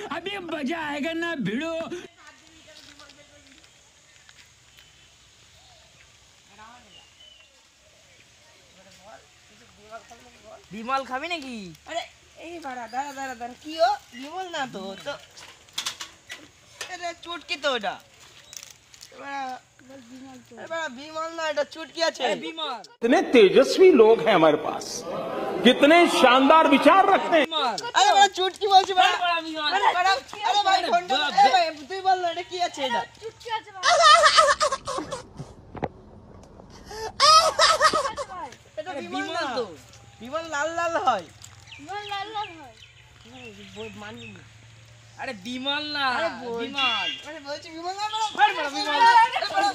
अभी मजा आएगा ना भिड़ो। বিমল খাবি নাকি? আরে এই বাড়া দাঁড়া দাঁড়া দাঁড়া কি ও বিমল না তো তো এটা চুটকি তো ওটা বিমল না এটা চুটকি আছে বিমল कितने तेजस्वी लोग हैं हमारे पास, कितने शानदार विचार रखते हैं। বিমল আরে বাড়া চুটকি বলছি বাড়া বড় বিমল আরে ভাই ফোনটা এ ভাই তুই বল না এটা কি আছে এটা চুটকি আছে এটা বিমল বিমল না তো বিমল লাল লাল হয় ভাই লাল লাল হয় মানি আরে বিমল না আরে বলছি- বিমল আরে বলছি বিমল না বাড়া বড় বিমল বাড়া